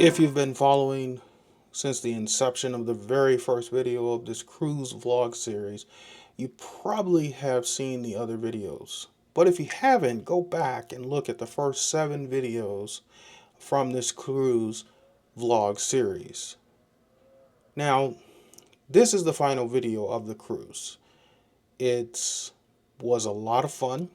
If you've been following since the inception of the very first video of this cruise vlog series, you probably have seen the other videos. But if you haven't, go back and look at the first 7 videos from this cruise vlog series. Now, this is the final video of the cruise. It was a lot of fun.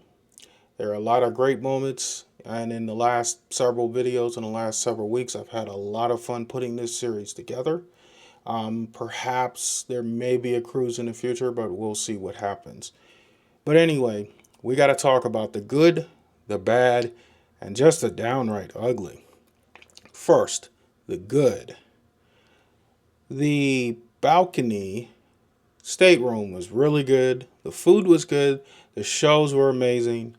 There are a lot of great moments, and in the last several videos in the last several weeks, I've had a lot of fun putting this series together. Perhaps there may be a cruise in the future, but we'll see what happens. But anyway, we got to talk about the good, the bad, and just the downright ugly. First, the good. The balcony stateroom was really good. The food was good. The shows were amazing.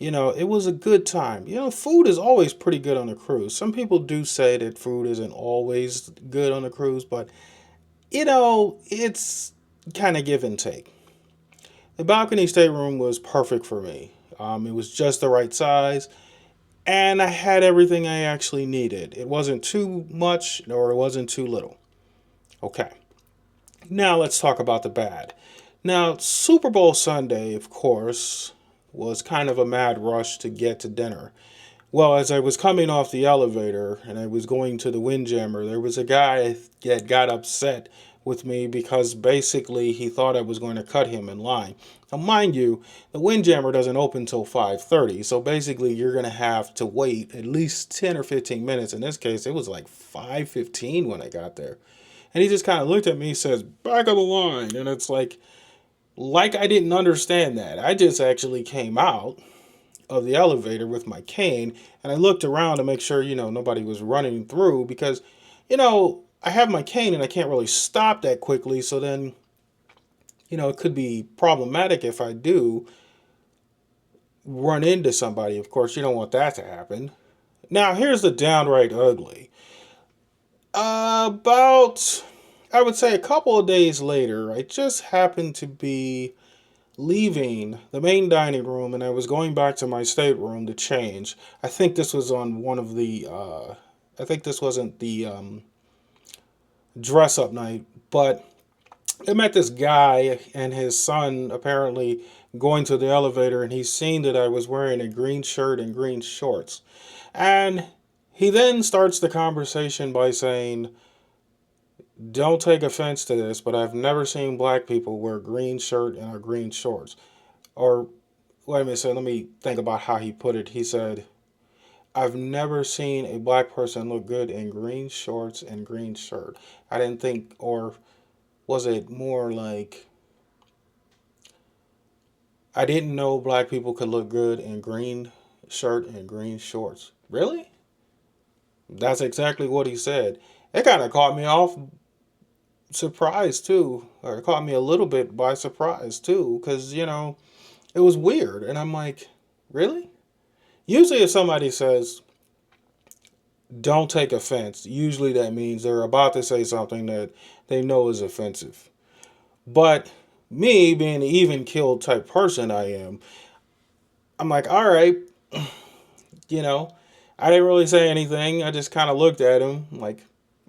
It was a good time. Food is always pretty good on a cruise. Some people do say that food isn't always good on a cruise, but, it's kind of give and take. The balcony stateroom was perfect for me. It was just the right size, and I had everything I actually needed. It wasn't too much, or it wasn't too little. Okay. Now let's talk about the bad. Now, Super Bowl Sunday, of course, was kind of a mad rush to get to dinner. Well, as I was coming off the elevator and I was going to the Windjammer, there was a guy that got upset with me because basically he thought I was going to cut him in line. Now, mind you, the Windjammer doesn't open till 5:30, so basically you're going to have to wait at least 10 or 15 minutes. In this case, it was like 5:15 when I got there. And he just kind of looked at me and says, "Back of the line." And it's like I didn't understand that. I just actually came out of the elevator with my cane and I looked around to make sure, nobody was running through because, I have my cane and I can't really stop that quickly. So then, it could be problematic if I do run into somebody. Of course, you don't want that to happen. Now, here's the downright ugly. About, I would say a couple of days later, I just happened to be leaving the main dining room and I was going back to my stateroom to change. I think this was on one of the, I think this wasn't the dress up night, but I met this guy and his son apparently going to the elevator and he's seen that I was wearing a green shirt and green shorts. And he then starts the conversation by saying, "Don't take offense to this, but I've never seen black people wear a green shirt and a green shorts." Or, wait a minute, so let me think about how he put it. He said, "I've never seen a black person look good in green shorts and green shirt." I didn't think, or was it more like, I didn't know black people could look good in green shirt and green shorts. Really? That's exactly what he said. It kind of caught me off surprise too, or it caught me a little bit by surprise too, because it was weird, and I'm like, really? Usually, if somebody says, "Don't take offense," usually that means they're about to say something that they know is offensive. But me, being the even killed type person I am, I'm like, all right, you know, I didn't really say anything. I just kind of looked at him like,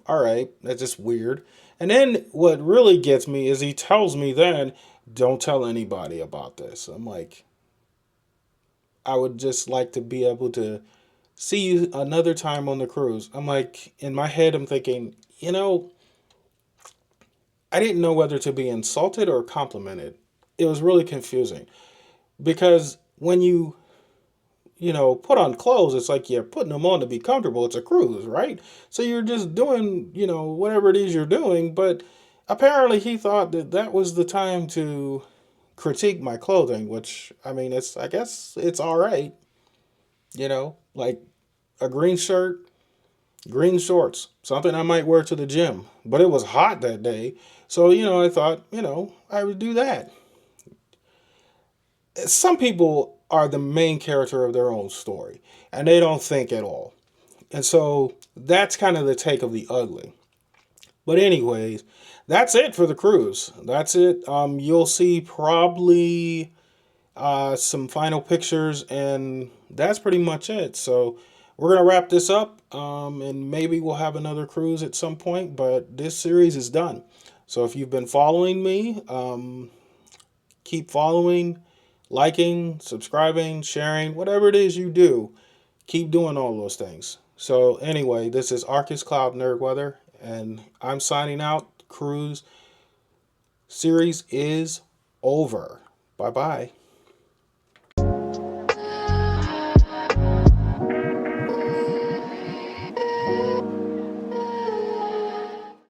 all right, that's just weird. And then what really gets me is he tells me then, "Don't tell anybody about this." I'm like, I would just like to be able to see you another time on the cruise. I'm like, in my head, I'm thinking, I didn't know whether to be insulted or complimented. It was really confusing because when put on clothes, it's like you're putting them on to be comfortable. It's a cruise, right? So you're just doing, whatever it is you're doing. But apparently he thought that that was the time to critique my clothing, which, I mean, I guess it's all right, like a green shirt, green shorts, something I might wear to the gym. But it was hot that day. So, I thought, I would do that. Some people are the main character of their own story and they don't think at all. And so that's kind of the take of the ugly. But anyways, that's it for the cruise. That's it. You'll see probably some final pictures and that's pretty much it. So we're going to wrap this up, and maybe we'll have another cruise at some point, but this series is done. So if you've been following me, keep following, liking, subscribing, sharing, whatever it is you do, keep doing all those things. So anyway, this is Arcus Cloud Nerd Weather, and I'm signing out. Cruise series is over. Bye bye.